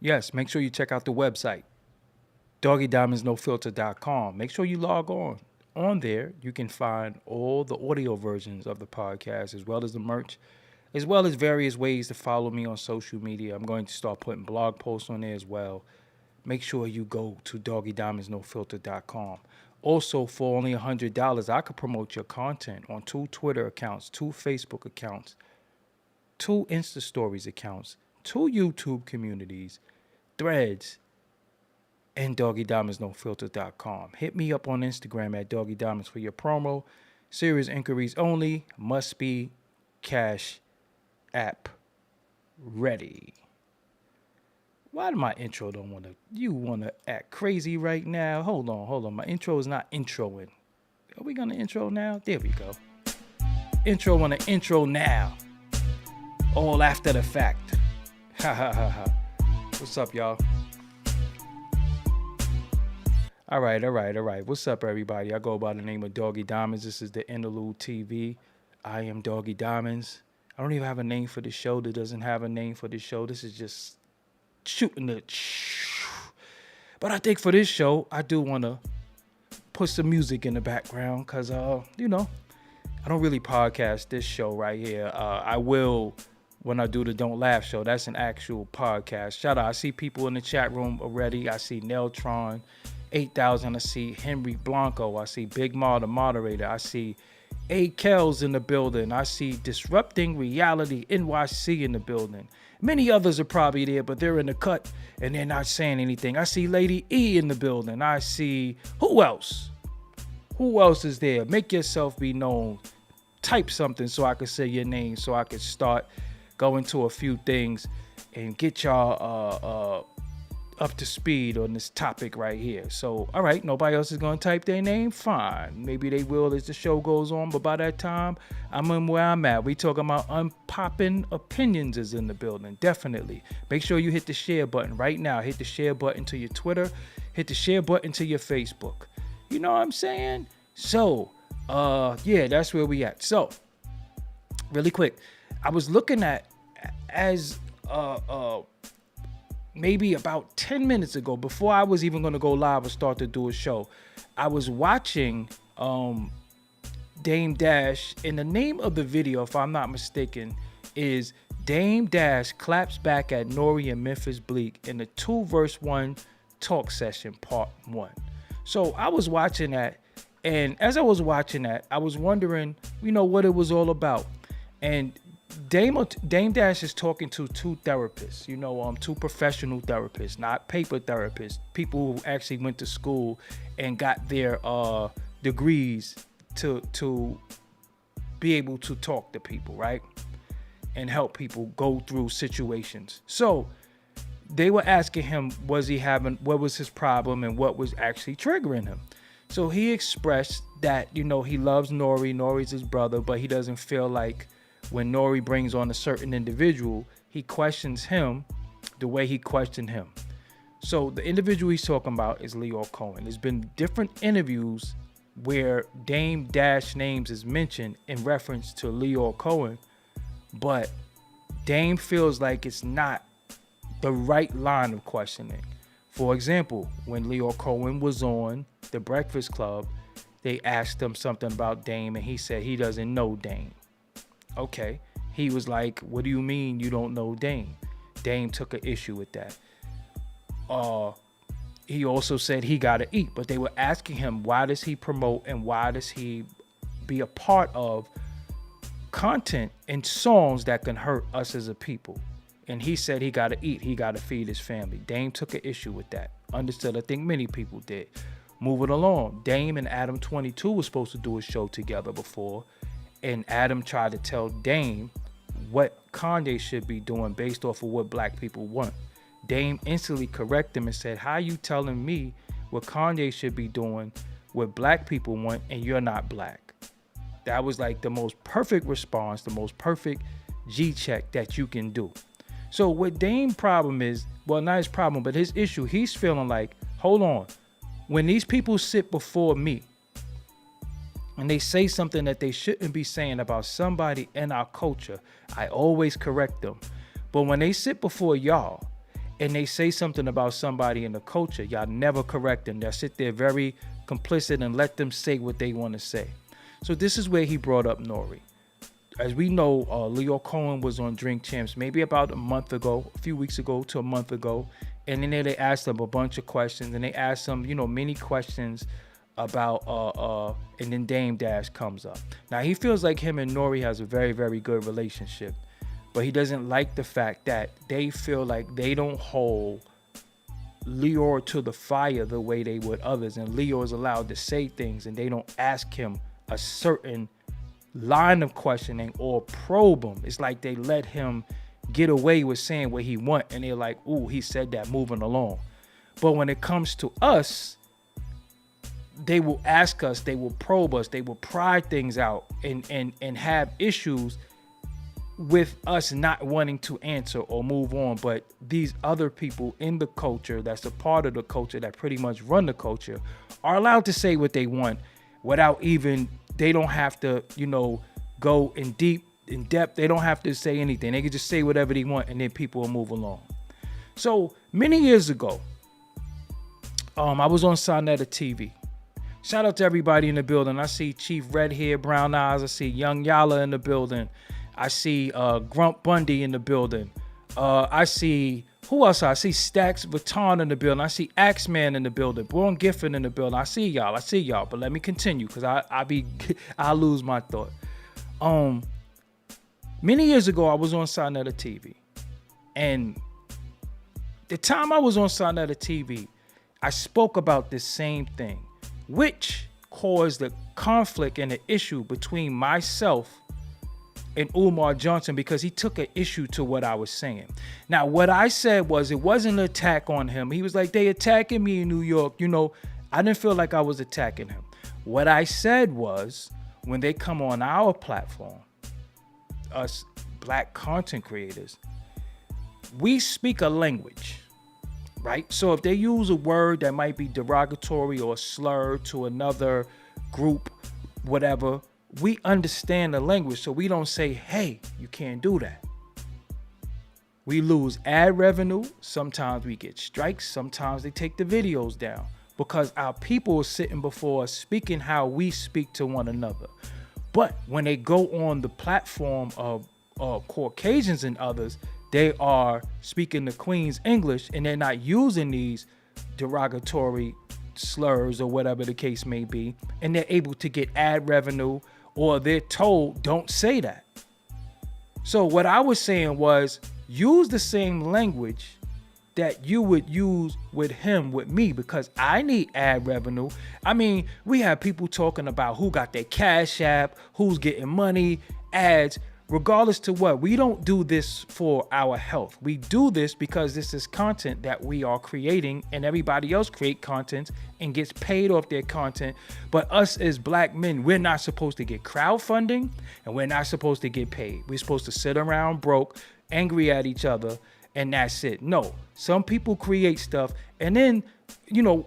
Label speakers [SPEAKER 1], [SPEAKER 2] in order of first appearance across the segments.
[SPEAKER 1] Yes, make sure you check out the website, doggydiamondsnofilter.com. Make sure you log on. On there, you can find all the audio versions of the podcast as well as the merch, as well as various ways to follow me on social media. I'm going to start putting blog posts on there as well. Make sure you go to doggydiamondsnofilter.com. Also, for only $100, I could promote your content on 2 Twitter accounts, 2 Facebook accounts, 2 Insta Stories accounts, 2 YouTube communities, Threads, and doggydiamondsnofilter.com. Hit me up on Instagram at doggydiamonds for your promo. Serious inquiries only. Must be Cash App ready. Why do my intro don't want to? You want to act crazy right now? Hold on. My intro is not introing. Are we gonna intro now? There we go. Intro on the intro now. All after the fact. Ha ha ha ha. What's up, y'all? All right. What's up, everybody? I go by the name of Doggy Diamonds. This is the Interlude TV. I am Doggy Diamonds. I don't even have a name for the show. That doesn't have a name for the show. This is just shooting the. But I think for this show, I do want to put some music in the background because, I don't really podcast this show right here. I will when I do the Don't Laugh show. That's an actual podcast. Shout out. I see people in the chat room already. I see Neltron 8000. I see Henry Blanco. I see Big Ma, the moderator. I see A. Kells in the building. I see Disrupting Reality NYC in the building. Many others are probably there, but they're in the cut and they're not saying anything. I see Lady E in the building. I see, who else? Who else is there? Make yourself be known. Type something so I can say your name, so I can start going to a few things and get y'all up to speed on this topic right here. So, all right, nobody else is going to type their name? Fine. Maybe they will as the show goes on, but by that time, I'm in where I'm at. We talking about unpopping opinions is in the building, definitely. Make sure you hit the share button right now. Hit the share button to your Twitter. Hit the share button to your Facebook. You know what I'm saying? So, yeah, that's where we at. So, really quick, I was looking at, as maybe about 10 minutes ago, before I was even going to go live or start to do a show, I was watching Dame Dash, and the name of the video, if I'm not mistaken, is Dame Dash claps back at Nori and Memphis Bleak in the 2-verse-1 talk session, part 1. So I was watching that, and as I was watching that, I was wondering, what it was all about. And Dame Dash is talking to 2 therapists, 2 professional therapists, not paper therapists, people who actually went to school and got their degrees to be able to talk to people, right? And help people go through situations. So they were asking him, what was his problem and what was actually triggering him. So he expressed that, he loves Nori. Nori's his brother, but he doesn't feel like when Nori brings on a certain individual, he questions him the way he questioned him. So the individual he's talking about is Lyor Cohen. There's been different interviews where Dame Dash names is mentioned in reference to Lyor Cohen, but Dame feels like it's not the right line of questioning. For example, when Lyor Cohen was on The Breakfast Club, they asked him something about Dame, and he said he doesn't know Dame. Okay, he was like, what do you mean you don't know Dame? Dame took an issue with that. He also said he gotta eat, but they were asking him, why does he promote and why does he be a part of content and songs that can hurt us as a people? And he said he gotta eat, he gotta feed his family. Dame took an issue with that. Understood, I think many people did. Moving along, Dame and Adam 22 were supposed to do a show together before, and Adam tried to tell Dame what Kanye should be doing based off of what black people want. Dame instantly corrected him and said, how you telling me what Kanye should be doing, what black people want, and you're not black? That was like the most perfect response, the most perfect G-check that you can do. So what Dame's problem is, well, not his problem, but his issue, he's feeling like, hold on, when these people sit before me, and they say something that they shouldn't be saying about somebody in our culture, I always correct them. But when they sit before y'all and they say something about somebody in the culture, y'all never correct them. They'll sit there very complicit and let them say what they want to say. So this is where he brought up Nori. As we know, Leo Cohen was on Drink Champs maybe about a few weeks ago to a month ago. And then they asked him a bunch of questions, and they asked him, many questions about, and then Dame Dash comes up. Now, he feels like him and Nori has a very, very good relationship, but he doesn't like the fact that they feel like they don't hold Leo to the fire the way they would others. And Leo is allowed to say things, and they don't ask him a certain line of questioning or probe him. It's like they let him get away with saying what he want, and they're like, ooh, he said that, moving along. But when it comes to us, they will ask us, they will probe us, they will pry things out and have issues with us not wanting to answer or move on. But these other people in the culture, that's a part of the culture that pretty much run the culture, are allowed to say what they want without even, they don't have to, go in depth. They don't have to say anything. They can just say whatever they want, and then people will move along. So many years ago, I was on Sonetta TV. Shout out to everybody in the building. I see Chief Red Hair, Brown Eyes. I see Young Yala in the building. I see Grump Bundy in the building. I see, who else? I see Stacks Vuitton in the building. I see Axeman in the building. Born Giffen in the building. I see y'all. But let me continue, because I lose my thought. Many years ago, I was on Sonetta TV. And the time I was on Sonetta TV, I spoke about this same thing, which caused a conflict and an issue between myself and Umar Johnson, because he took an issue to what I was saying. Now, what I said was, it wasn't an attack on him. He was like, they attacking me in New York. I didn't feel like I was attacking him. What I said was, when they come on our platform, us black content creators, we speak a language, right? So if they use a word that might be derogatory or slur to another group, whatever, we understand the language, so we don't say, hey, you can't do that. We lose ad revenue. Sometimes we get strikes. Sometimes they take the videos down, because our people are sitting before us speaking how we speak to one another. But when they go on the platform of Caucasians and others, they are speaking the Queen's English, and they're not using these derogatory slurs or whatever the case may be, and they're able to get ad revenue, or they're told, don't say that. So what I was saying was, use the same language that you would use with him, with me, because I need ad revenue. I mean, we have people talking about who got their Cash App, who's getting money, ads, regardless to what. We don't do this for our health. We do this because this is content that we are creating, and everybody else create content and gets paid off their content. But us as black men, we're not supposed to get crowdfunding, and we're not supposed to get paid. We're supposed to sit around broke, angry at each other, and that's it. No, some people create stuff, and then,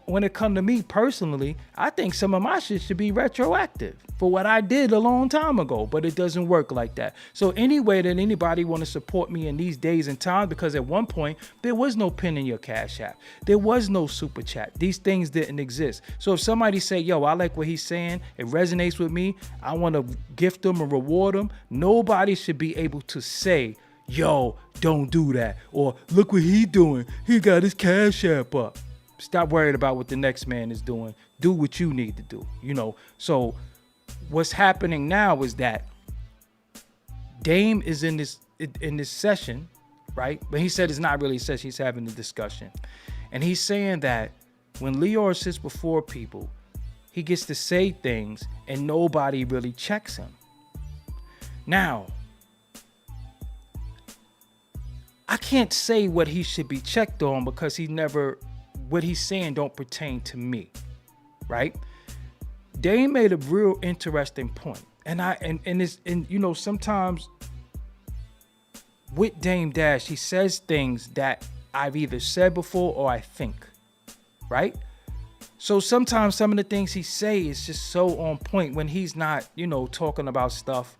[SPEAKER 1] when it comes to me personally, I think some of my shit should be retroactive for what I did a long time ago, but it doesn't work like that. So any way that anybody want to support me in these days and times, because at one point there was no pin in your Cash App, there was no super chat, these things didn't exist. So if somebody say, yo, I like what he's saying, it resonates with me, I want to gift them or reward them, nobody should be able to say, yo, don't do that, or look what he doing, he got his Cash App up. Stop worrying about what the next man is doing. Do what you need to do, So what's happening now is that Dame is in this session, right? But he said it's not really a session, he's having a discussion. And he's saying that when Leo sits before people, he gets to say things and nobody really checks him. Now, I can't say what he should be checked on, because what he's saying don't pertain to me, right? Dame made a real interesting point. And sometimes with Dame Dash, he says things that I've either said before or I think, right? So sometimes some of the things he say is just so on point when he's not, talking about stuff,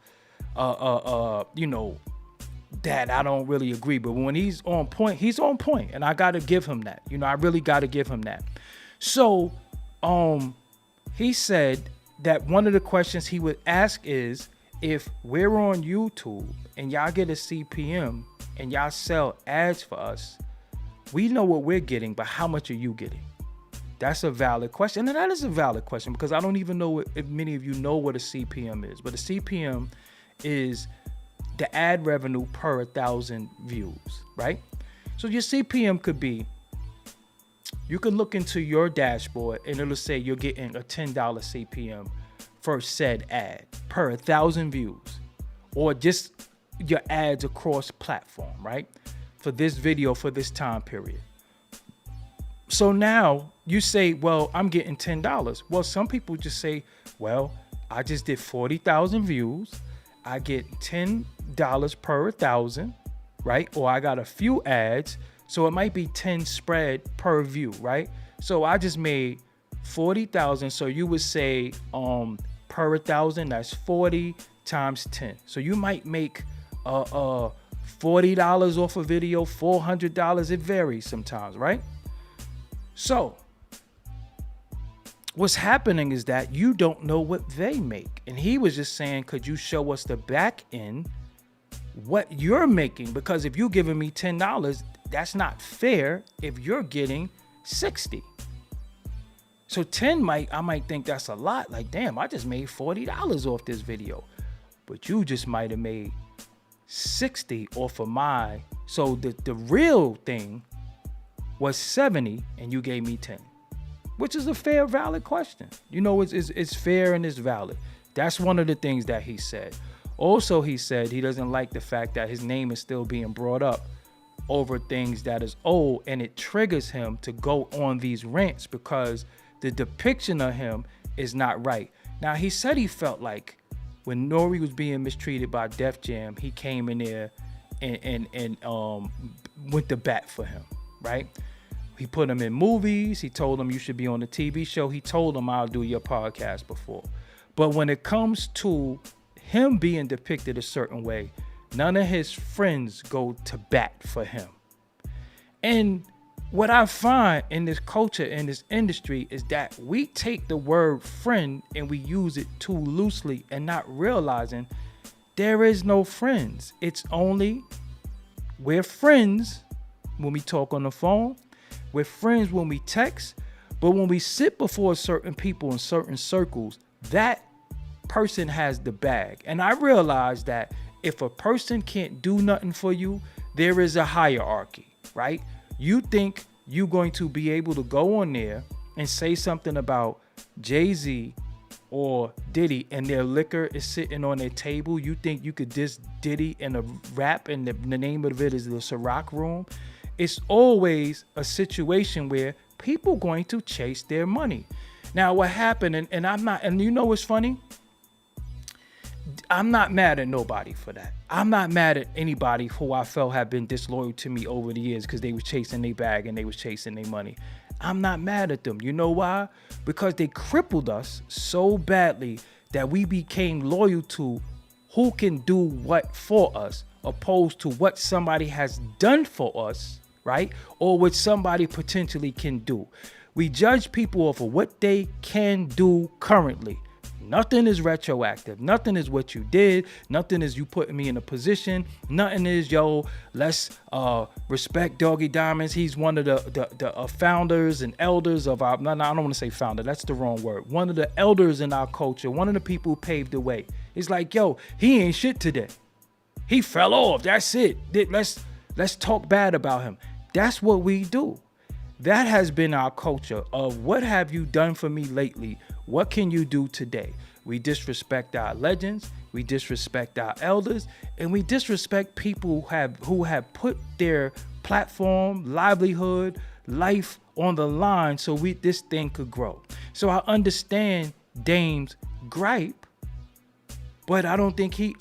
[SPEAKER 1] that I don't really agree. But when he's on point, and I gotta give him that. I really gotta give him that. So he said that one of the questions he would ask is, if we're on YouTube and y'all get a CPM and y'all sell ads for us, we know what we're getting, but how much are you getting? That's a valid question. And that is a valid question, because I don't even know if many of you know what a CPM is. But a CPM is the ad revenue per 1,000 views, right? So your CPM could be, you can look into your dashboard and it'll say you're getting a $10 CPM for said ad per 1,000 views, or just your ads across platform, right? For this video, for this time period. So now you say, well, I'm getting $10. Well, some people just say, well, I just did 40,000 views. I get $10 per 1,000, right? Or I got a few ads. So it might be 10 spread per view, right? So I just made 40,000. So you would say per 1,000, that's 40 times 10. So you might make $40 off a video, $400. It varies sometimes, right? So what's happening is that you don't know what they make. And he was just saying, could you show us the back end, what you're making? Because if you're giving me $10, that's not fair if you're getting 60. So 10 I might think that's a lot. Like, damn, I just made $40 off this video. But you just might have made 60 off of my. So the real thing was 70 and you gave me 10. Which is a fair, valid question. It's fair and it's valid. That's one of the things that he said. Also, he said he doesn't like the fact that his name is still being brought up over things that is old, and it triggers him to go on these rants because the depiction of him is not right. Now, he said he felt like when Nori was being mistreated by Def Jam, he came in there and went to bat for him, right? He put him in movies. He told him you should be on the TV show. He told him I'll do your podcast before. But when it comes to him being depicted a certain way, none of his friends go to bat for him. And what I find in this culture, in this industry, is that we take the word friend and we use it too loosely and not realizing there is no friends. It's only, we're friends when we talk on the phone. We're friends when we text. But when we sit before certain people in certain circles, that person has the bag. And I realize that if a person can't do nothing for you, there is a hierarchy, right? You think you're going to be able to go on there and say something about Jay-Z or Diddy and their liquor is sitting on their table. You think you could diss Diddy in a rap and the name of it is the Ciroc Room. It's always a situation where people going to chase their money. Now what happened, and I'm not, and you know what's funny? I'm not mad at nobody for that. I'm not mad at anybody who I felt have been disloyal to me over the years because they was chasing their bag and they was chasing their money. I'm not mad at them. You know why? Because they crippled us so badly that we became loyal to who can do what for us, opposed to what somebody has done for us, right? Or what somebody potentially can do. We judge people off of what they can do currently. Nothing is retroactive. Nothing is what you did. Nothing is you putting me in a position. Nothing is, yo, let's respect Doggy Diamonds. He's one of the founders and elders of our, no, I don't want to say founder. That's the wrong word. One of the elders in our culture. One of the people who paved the way. It's like, yo, he ain't shit today. He fell off. That's it. Let's talk bad about him. That's what we do. That has been our culture of what have you done for me lately? What can you do today? We disrespect our legends, we disrespect our elders, and we disrespect people who have put their platform, livelihood, life on the line so this thing could grow. So I understand Dame's gripe, but I don't think he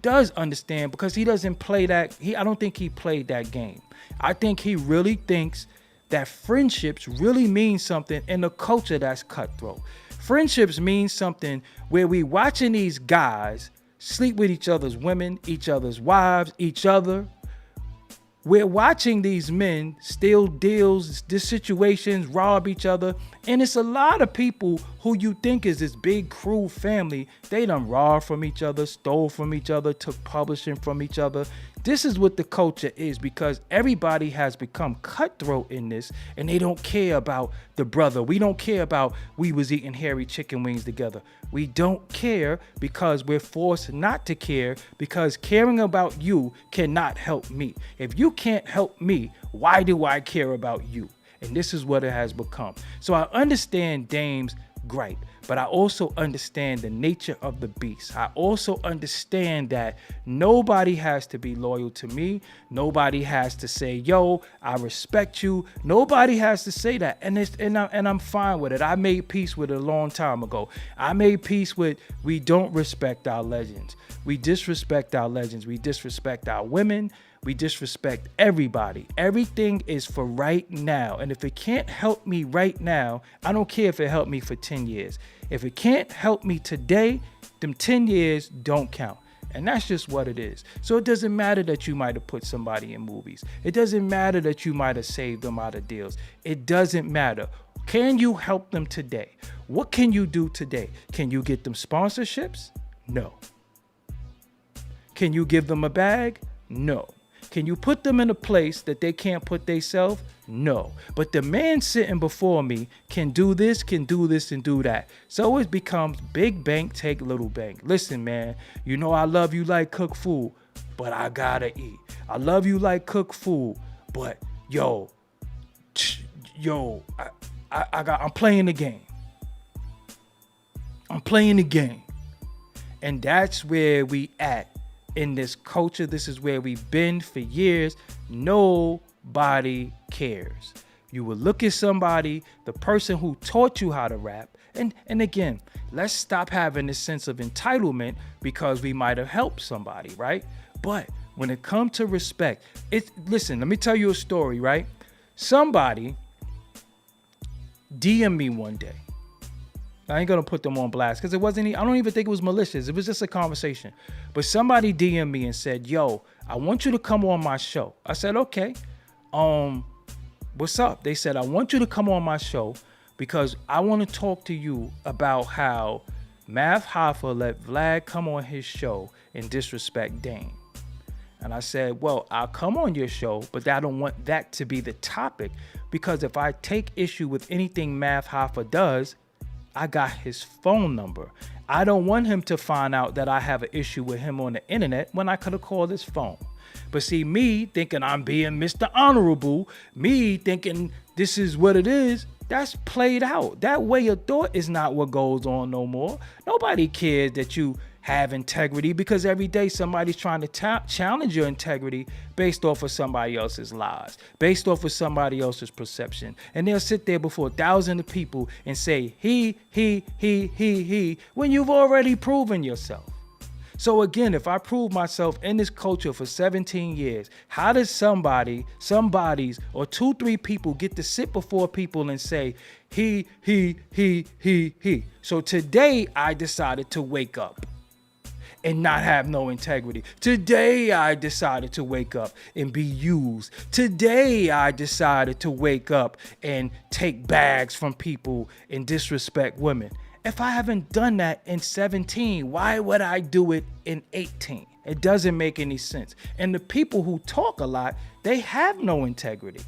[SPEAKER 1] does understand because he doesn't play that. I don't think he played that game. I think he really thinks that friendships really mean something in a culture that's cutthroat. Friendships mean something where we watching these guys sleep with each other's women, each other's wives, each other. We're watching these men steal deals, this situations, rob each other. And it's a lot of people who you think is this big crew family. They done robbed from each other, stole from each other, took publishing from each other. This is what the culture is, because everybody has become cutthroat in this, and they don't care about the brother. We don't care about we was eating hairy chicken wings together. We don't care because we're forced not to care, because caring about you cannot help me. If you can't help me, why do I care about you? And this is what it has become. So I understand Dame's gripe, but I also understand the nature of the beast. I also understand that nobody has to be loyal to me. Nobody has to say, yo, I respect you. Nobody has to say that. And I'm fine with it. I made peace with it a long time ago. I made peace with, we don't respect our legends. We disrespect our legends. We disrespect our women. We disrespect everybody. Everything is for right now. And if it can't help me right now, I don't care if it helped me for 10 years. If it can't help me today, them 10 years don't count. And that's just what it is. So it doesn't matter that you might have put somebody in movies. It doesn't matter that you might have saved them out of deals. It doesn't matter. Can you help them today? What can you do today? Can you get them sponsorships? No. Can you give them a bag? No. Can you put them in a place that they can't put themselves? No. But the man sitting before me can do this, and do that. So it becomes big bank, take little bank. Listen, man, you know I love you like cook food, but I gotta eat. I love you like cook food, but I'm playing the game. I'm playing the game. And that's where we at. In this culture, this is where we've been for years. Nobody cares. You will look at somebody, the person who taught you how to rap, and again, let's stop having this sense of entitlement because we might have helped somebody, right? But when it comes to respect, listen, let me tell you a story, right? Somebody DM'd me one day. I ain't gonna put them on blast because I don't even think it was malicious. It was just a conversation. But somebody DM'd me and said, yo, I want you to come on my show. I said, okay. What's up? They said, I want you to come on my show because I want to talk to you about how Math Hoffa let Vlad come on his show and disrespect Dame. And I said, well, I'll come on your show, but I don't want that to be the topic, because if I take issue with anything Math Hoffa does, I got his phone number. I don't want him to find out that I have an issue with him on the internet when I could have called his phone. But see, me thinking I'm being Mr. Honorable, me thinking this is what it is, that's played out. That way of thought is not what goes on no more. Nobody cares that you have integrity, because every day somebody's trying to challenge your integrity based off of somebody else's lies, based off of somebody else's perception. And they'll sit there before thousands of people and say, he, when you've already proven yourself. So again, if I prove myself in this culture for 17 years, how does somebody's or 2-3 people get to sit before people and say, he. So today I decided to wake up and not have no integrity. Today I decided to wake up and be used. Today I decided to wake up and take bags from people and disrespect women. If I haven't done that in 17, why would I do it in 18? It doesn't make any sense. And the people who talk a lot, they have no integrity.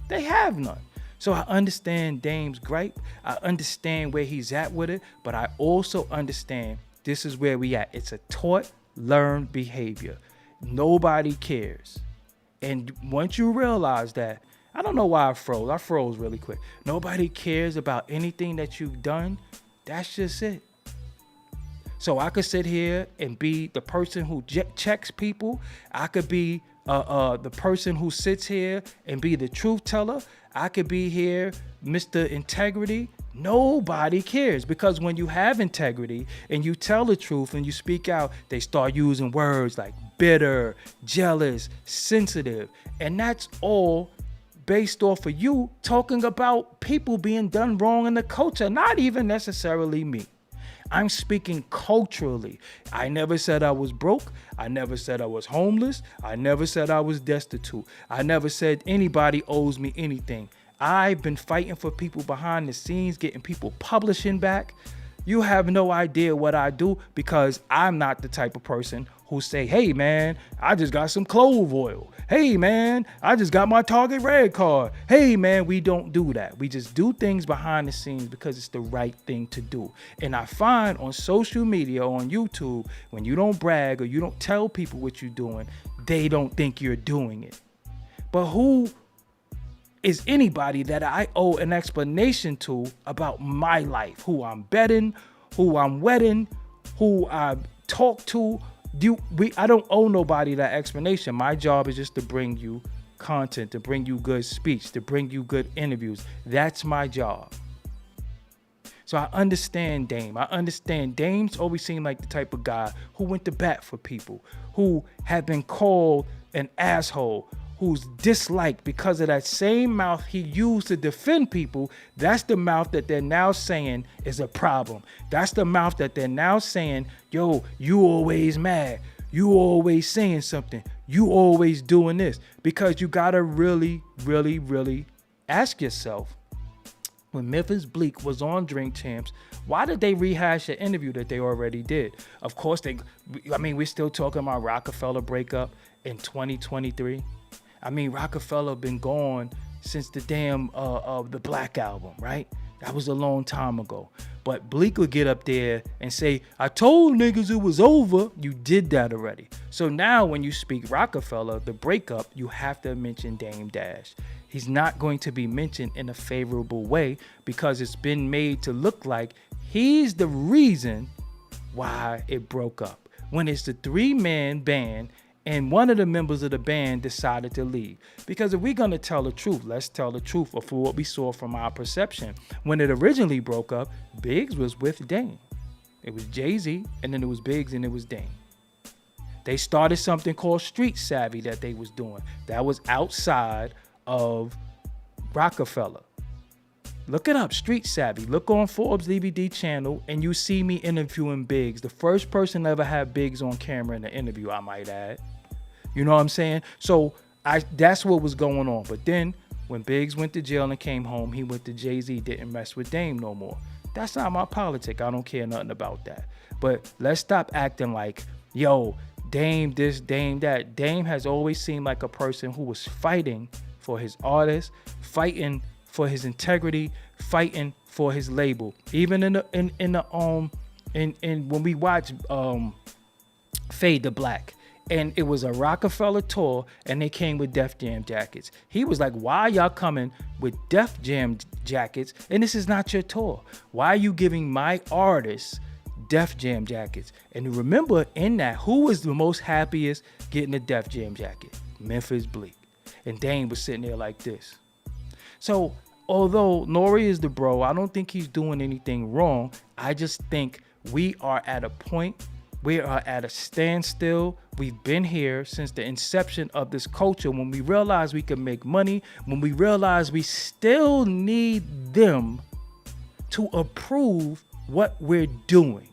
[SPEAKER 1] They have none. So I understand Dame's gripe. I understand where he's at with it, but I also understand this is where we at. It's a taught, learned behavior. Nobody cares. And once you realize that, I don't know why I froze. I froze really quick. Nobody cares about anything that you've done. That's just it. So I could sit here and be the person who checks people. I could be the person who sits here and be the truth teller. I could be here, Mr. Integrity. Nobody cares, because when you have integrity and you tell the truth and you speak out, they start using words like bitter, jealous, sensitive. And that's all based off of you talking about people being done wrong in the culture, not even necessarily me. I'm speaking culturally. I never said I was broke. I never said I was homeless. I never said I was destitute. I never said anybody owes me anything. I've been fighting for people behind the scenes, getting people publishing back. You have no idea what I do, because I'm not the type of person who say, hey man, I just got some clove oil. Hey man, I just got my Target Red card. Hey man, we don't do that. We just do things behind the scenes because it's the right thing to do. And I find on social media, on YouTube, when you don't brag or you don't tell people what you're doing, they don't think you're doing it. But who is anybody that I owe an explanation to about my life, who I'm betting, who I'm wedding, who I talk to? I don't owe nobody that explanation. My job is just to bring you content, to bring you good speech, to bring you good interviews. That's my job. So I understand Dame. I understand Dame's always seemed like the type of guy who went to bat for people, who had been called an asshole, who's disliked because of that same mouth he used to defend people. That's the mouth that they're now saying is a problem. That's the mouth that they're now saying, yo, you always mad. You always saying something. You always doing this. Because you gotta really, really, really ask yourself, when Memphis Bleek was on Drink Champs, why did they rehash an interview that they already did? Of course, we're still talking about Roc-a-fella breakup in 2023. Roc-a-fella been gone since the damn the Black album, right? That was a long time ago. But Bleek would get up there and say, I told niggas it was over. You did that already. So now when you speak Roc-a-fella, the breakup, you have to mention Dame Dash. He's not going to be mentioned in a favorable way because it's been made to look like he's the reason why it broke up. When it's the 3-man band and one of the members of the band decided to leave. Because if we're going to tell the truth, let's tell the truth of what we saw from our perception. When it originally broke up, Biggs was with Dame. It was Jay-Z, and then it was Biggs, and it was Dame. They started something called Street Savvy that they was doing. That was outside of Roc-a-fella. Look it up, Street Savvy. Look on Forbes DVD channel, and you see me interviewing Biggs. The first person to ever have Biggs on camera in an interview, I might add. You know what I'm saying? So that's what was going on. But then when Biggs went to jail and came home, he went to Jay-Z, didn't mess with Dame no more. That's not my politic. I don't care nothing about that. But let's stop acting like, yo, Dame this, Dame that. Dame has always seemed like a person who was fighting for his artists, fighting for his integrity, fighting for his label. Even when we watch Fade to Black, and it was a Roc-a-fella tour, and they came with Def Jam jackets. He was like, why are y'all coming with Def Jam jackets, and this is not your tour? Why are you giving my artists Def Jam jackets? And remember, in that, who was the most happiest getting a Def Jam jacket? Memphis Bleek. And Dame was sitting there like this. So, although NORE is the bro, I don't think he's doing anything wrong. I just think we are at a point, we are at a standstill. We've been here since the inception of this culture, when we realized we could make money, when we realized we still need them to approve what we're doing.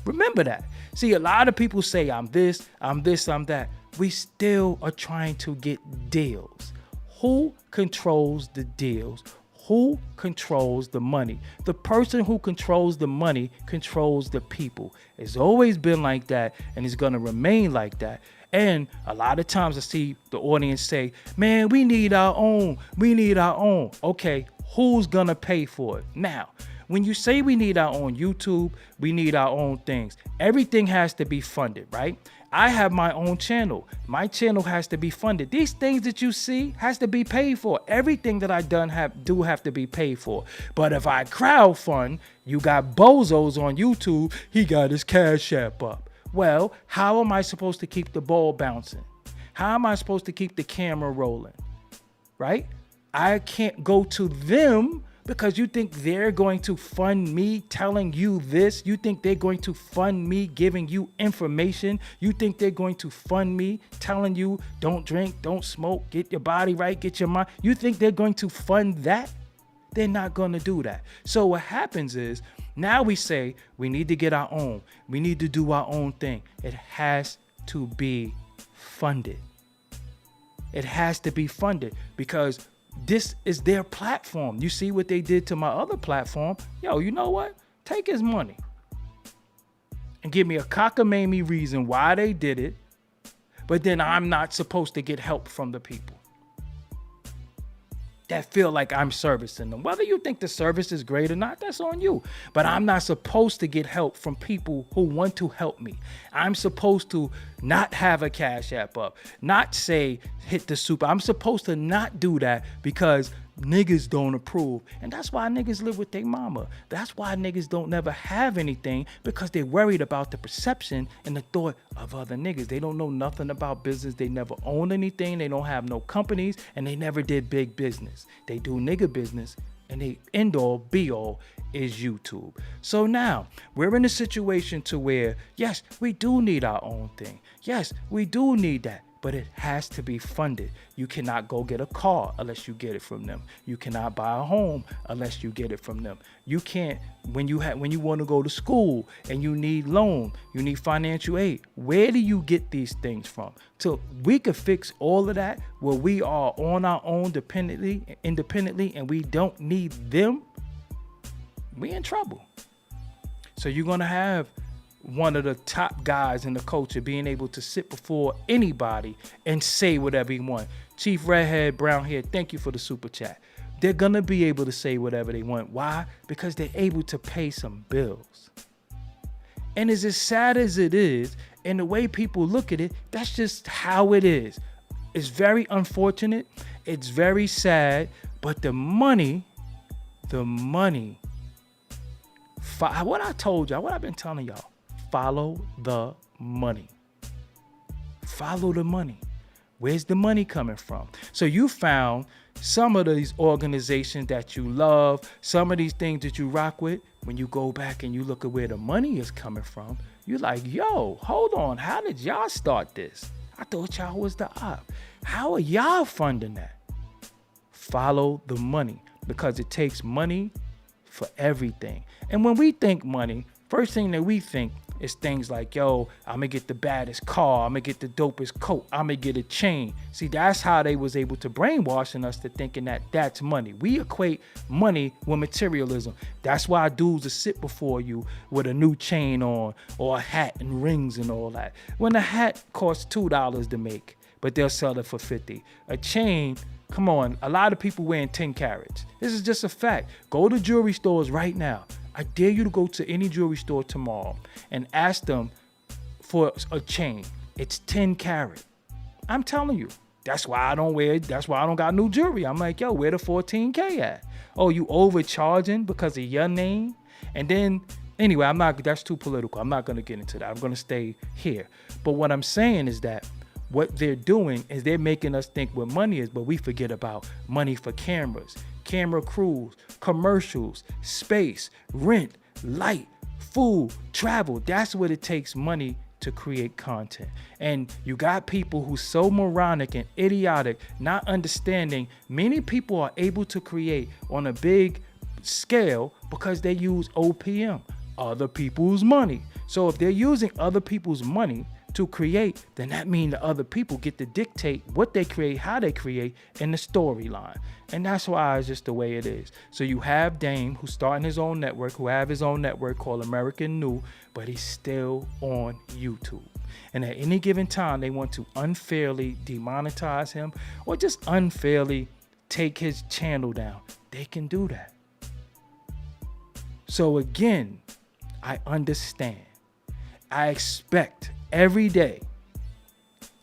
[SPEAKER 1] Remember that. See, a lot of people say, I'm this, I'm that. We still are trying to get deals. Who controls the deals? Who controls the money? The person who controls the money controls the people. It's always been like that, and it's going to remain like that. And a lot of times I see the audience say, man, we need our own. We need our own. Okay, who's going to pay for it? Now, when you say we need our own YouTube, we need our own things. Everything has to be funded, right? I have my own channel. My channel has to be funded. These things that you see has to be paid for. Everything that I do have to be paid for. But if I crowdfund, you got bozos on YouTube, he got his Cash App up. Well, how am I supposed to keep the ball bouncing? How am I supposed to keep the camera rolling? Right? I can't go to them because you think they're going to fund me telling you this. You think they're going to fund me giving you information. You think they're going to fund me telling you don't drink, don't smoke, get your body right, get your mind. You think they're going to fund that? They're not going to do that. So what happens is Now we say we need to get our own. We need to do our own thing. It has to be funded. It has to be funded because this is their platform. You see what they did to my other platform? Yo, you know what? Take his money and give me a cockamamie reason why they did it, but then I'm not supposed to get help from the people that feel like I'm servicing them. Whether you think the service is great or not, that's on you. But I'm not supposed to get help from people who want to help me. I'm supposed to not have a Cash App up, not say hit the super. I'm supposed to not do that because niggas don't approve. And that's why niggas live with their mama. That's why niggas don't never have anything, because they're worried about the perception and the thought of other niggas. They don't know nothing about business. They never own anything. They don't have no companies, and they never did big business. They do nigga business, and they end all be all is YouTube. So now we're in a situation to where, yes, we do need our own thing. Yes, we do need that. But it has to be funded. You cannot go get a car unless you get it from them. You cannot buy a home unless you get it from them. You can't, when you want to go to school and you need loan, you need financial aid. Where do you get these things from? So we could fix all of that where we are on our own independently, and we don't need them. We in trouble. So you're gonna have one of the top guys in the culture being able to sit before anybody and say whatever he wants. Chief Redhead Brown here, thank you for the super chat. They're gonna be able to say whatever they want. Why? Because they're able to pay some bills. And as sad as it is, and the way people look at it, that's just how it is. It's very unfortunate. It's very sad. But the money, what I told y'all, what I've been telling y'all, follow the money. Follow the money. Where's the money coming from? So you found some of these organizations that you love, some of these things that you rock with. When you go back and you look at where the money is coming from, you're like, yo, hold on. How did y'all start this? I thought y'all was the op. How are y'all funding that? Follow the money, because it takes money for everything. And when we think money, first thing that we think is things like, yo, I'm gonna get the baddest car, I'm gonna get the dopest coat, I'm gonna get a chain. See, that's how they was able to brainwashing us to thinking that that's money. We equate money with materialism. That's why dudes will sit before you with a new chain on or a hat and rings and all that. When a hat costs $2 to make, but they'll sell it for 50. A chain, come on, a lot of people wearing 10 carats. This is just a fact. Go to jewelry stores right now. I dare you to go to any jewelry store tomorrow and ask them for a chain. It's 10 carat. I'm telling you. That's why I don't wear it. That's why I don't got new jewelry. I'm like, yo, where the 14K at? Oh, you overcharging because of your name? And then, anyway, that's too political. I'm not going to get into that. I'm going to stay here. But what I'm saying is that what they're doing is they're making us think what money is, but we forget about money for cameras, camera crews, commercials, space, rent, light, food, travel. That's what it takes money to create content. And you got people who so moronic and idiotic, not understanding many people are able to create on a big scale because they use OPM, other people's money. So if they're using other people's money to create, then that means the other people get to dictate what they create, how they create, and the storyline. And that's why it's just the way it is. So you have Dame, who's starting his own network, who have his own network called American New, but he's still on YouTube. And at any given time, they want to unfairly demonetize him or just unfairly take his channel down. They can do that. So again, I understand. I expect every day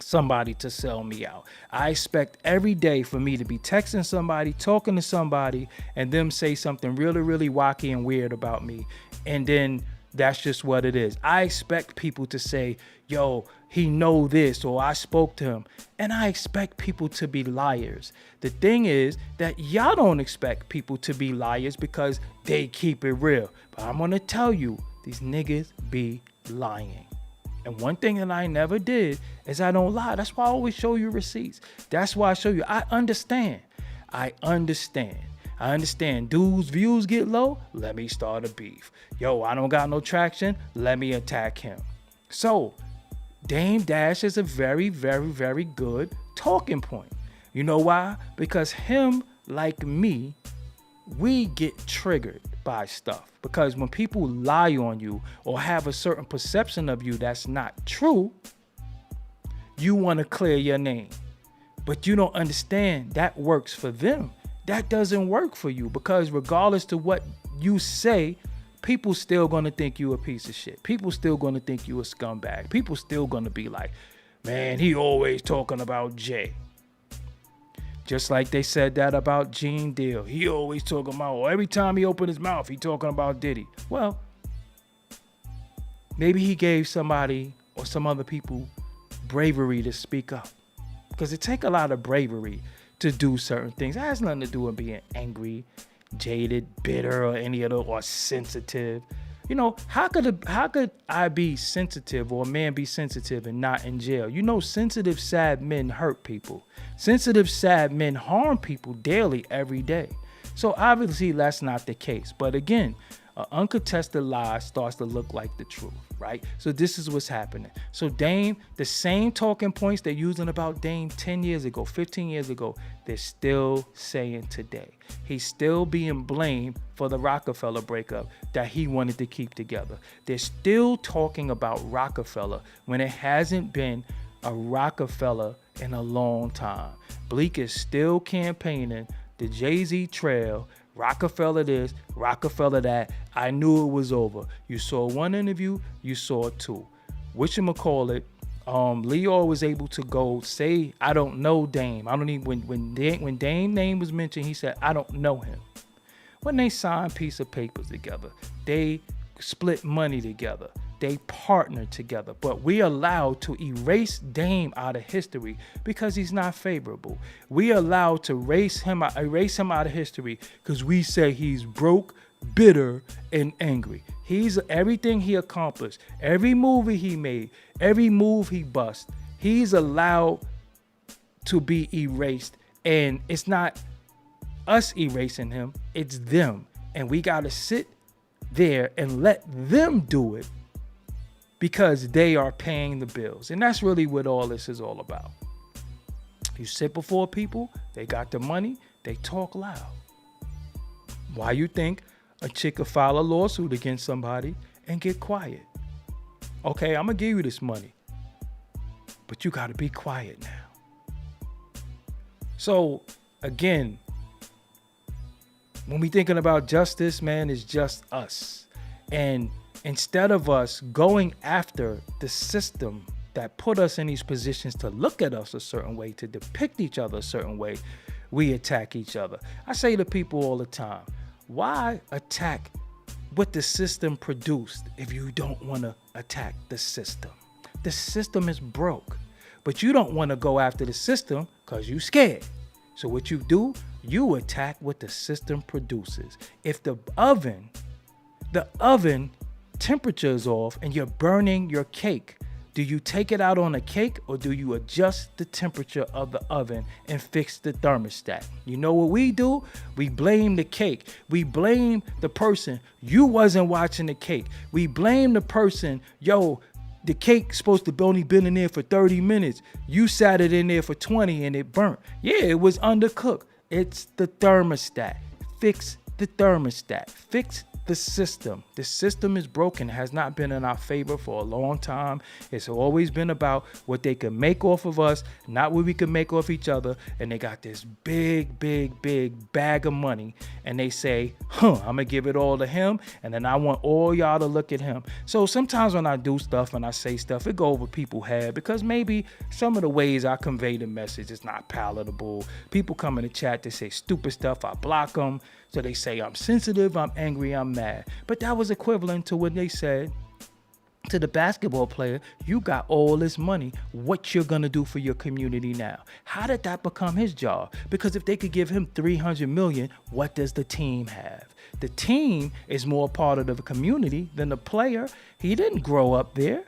[SPEAKER 1] somebody to sell me out. I expect every day for me to be texting somebody, talking to somebody, and them say something really, really wacky and weird about me. And then that's just what it is. I expect people to say, yo, he know this, or I spoke to him. And I expect people to be liars. The thing is that y'all don't expect people to be liars because they keep it real. But I'm gonna tell you, these niggas be lying. And one thing that I never did is I don't lie. That's why I always show you receipts. That's why I show you. I understand. I understand dudes' views get low. Let me start a beef. Yo, I don't got no traction. Let me attack him. So Dame Dash is a very, very, very good talking point. You know why? Because him, like me, we get triggered by stuff. Because when people lie on you or have a certain perception of you that's not true, you want to clear your name. But you don't understand that works for them. That doesn't work for you, because regardless to what you say, people still going to think you a piece of shit. People still going to think you a scumbag. People still going to be like, man, he always talking about Jay. Just like they said that about Gene Deal. He always talking about, or every time he opened his mouth, he talking about Diddy. Well, maybe he gave somebody or some other people bravery to speak up. Because it take a lot of bravery to do certain things. It has nothing to do with being angry, jaded, bitter, or any other, or sensitive. You know, how could I be sensitive, or a man be sensitive and not in jail? You know, sensitive, sad men hurt people. Sensitive, sad men harm people daily, every day. So obviously that's not the case. But again, an uncontested lie starts to look like the truth, right? So this is what's happening. So Dame, the same talking points they're using about Dame 10 years ago, 15 years ago, they're still saying today. He's still being blamed for the Roc-a-fella breakup that he wanted to keep together. They're still talking about Roc-a-fella when it hasn't been a Roc-a-fella in a long time. Bleak is still campaigning the Jay-Z trail. Roc-a-fella this, Roc-a-fella that. I knew it was over. You saw one interview, you saw two. Whatchamacallit, Leo was able to go say, I don't know Dame. I don't even, when Dame name was mentioned, he said, I don't know him. When they signed piece of papers together, they split money together, they partnered together, but we allowed to erase Dame out of history because he's not favorable. We allowed to erase him out of history because we say he's broke, bitter, and angry. He's everything he accomplished, every movie he made, every move he bust, he's allowed to be erased. And it's not us erasing him, it's them. And we got to sit there and let them do it because they are paying the bills. And that's really what all this is all about. You sit before people, they got the money, they talk loud. Why you think a chick could file a lawsuit against somebody and get quiet? Okay, I'm gonna give you this money, but you gotta be quiet now. So again, when we thinking about justice, man, it's just us. And instead of us going after the system that put us in these positions to look at us a certain way, to depict each other a certain way, we attack each other. I say to people all the time, why attack what the system produced if you don't want to attack the system? The system is broke, but you don't want to go after the system because you're scared. So what you do, you attack what the system produces. If the oven temperature is off and you're burning your cake, do you take it out on a cake or do you adjust the temperature of the oven and fix the thermostat? You know what we do? We blame the cake. We blame the person. You wasn't watching the cake. We blame the person. Yo, the cake's supposed to only been in there for 30 minutes. You sat it in there for 20 and it burnt. Yeah, it was undercooked. It's the thermostat. Fix the thermostat. Fix the system. The system is broken. It has not been in our favor for a long time. It's always been about what they can make off of us, not what we can make off each other. And they got this big bag of money. And they say, I'm gonna give it all to him. And then I want all y'all to look at him. So sometimes when I do stuff and I say stuff, it go over people's head because maybe some of the ways I convey the message is not palatable. People come in the chat, they say stupid stuff. I block them. So they say I'm sensitive, I'm angry, I'm mad. But that was equivalent to when they said to the basketball player, you got all this money, what you're gonna do for your community now? How did that become his job? Because if they could give him 300 million, what does the team have? The team is more part of the community than the player. He didn't grow up there.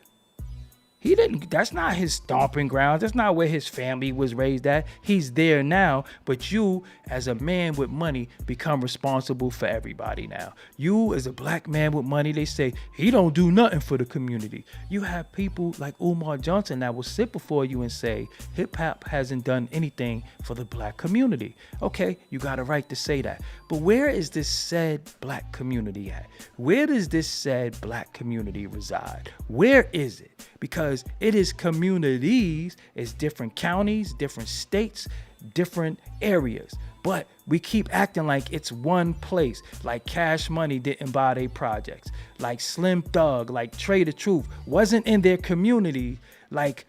[SPEAKER 1] He didn't, that's not his stomping grounds. That's not where his family was raised at. He's there now, but you as a man with money become responsible for everybody now. You as a black man with money, they say he don't do nothing for the community. You have people like Umar Johnson that will sit before you and say hip hop hasn't done anything for the black community. Okay, you got a right to say that. But where is this said black community at? Where does this said black community reside? Where is it? Because it is communities, it's different counties, different states, different areas. But we keep acting like it's one place, like Cash Money didn't buy their projects, like Slim Thug, like Trey the Truth wasn't in their community, like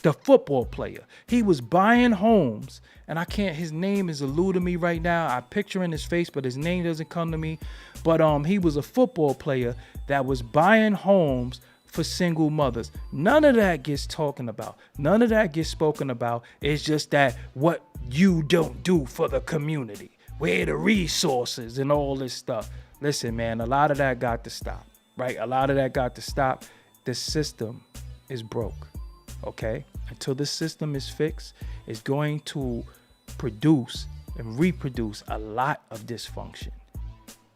[SPEAKER 1] the football player. He was buying homes, and I can't, his name is eluding me right now. I'm picturing his face, but his name doesn't come to me. But he was a football player that was buying homes for single mothers. None of that gets talking about. None of that gets spoken about. It's just that what you don't do for the community, where the resources and all this stuff. Listen, man, a lot of that got to stop, right? A lot of that got to stop. The system is broke, okay? Until the system is fixed, it's going to produce and reproduce a lot of dysfunction.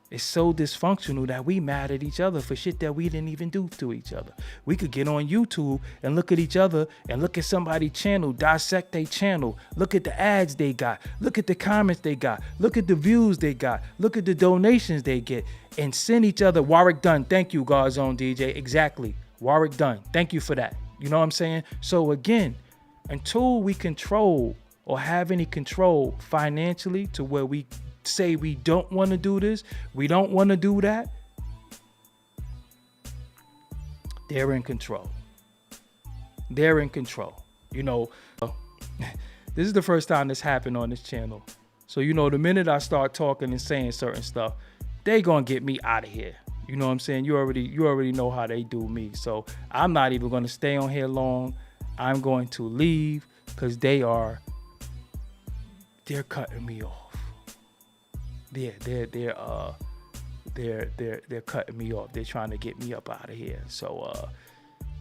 [SPEAKER 1] It's so dysfunctional that we mad at each other for shit that we didn't even do to each other. We could get on YouTube and look at each other and look at somebody's channel, dissect their channel, look at the ads they got, look at the comments they got, look at the views they got, look at the donations they get, and send each other. Warwick Dunn, thank you, God's Own DJ. Exactly. Warwick Dunn, thank you for that. You know what I'm saying? So again, until we control or have any control financially to where we say we don't want to do this, we don't want to do that, they're in control. They're in control. You know, this is the first time this happened on this channel. So, you know, the minute I start talking and saying certain stuff, they gonna get me out of here. You know what I'm saying? You already know how they do me. So I'm not even gonna stay on here long. I'm going to leave because they're cutting me off. They're cutting me off. They're trying to get me up out of here. So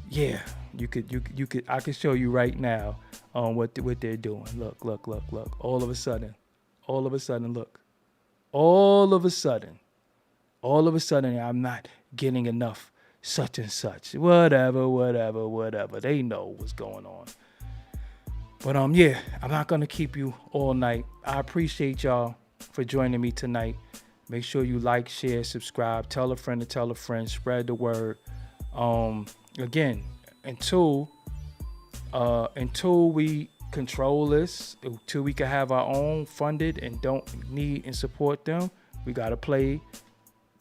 [SPEAKER 1] yeah, you could I can show you right now what they're doing. Look. All of a sudden, look. All of a sudden, I'm not getting enough such and such. Whatever. They know what's going on. But yeah, I'm not gonna keep you all night. I appreciate y'all for joining me tonight. Make sure you like, share, subscribe, tell a friend to tell a friend, spread the word. Again, until we control this, until we can have our own funded and don't need and support them, we gotta play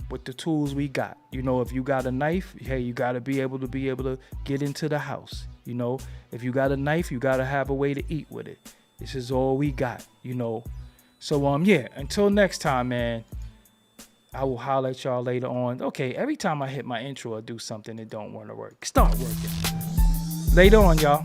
[SPEAKER 1] with the tools we got. You know, if you got a knife, hey, you gotta be able to get into the house. You know, if you got a knife, you gotta have a way to eat with it. This is all we got, you know. So yeah, until next time, man, I will holler at y'all later on. Okay, every time I hit my intro or do something, it don't want to work. Start working. Later on, y'all.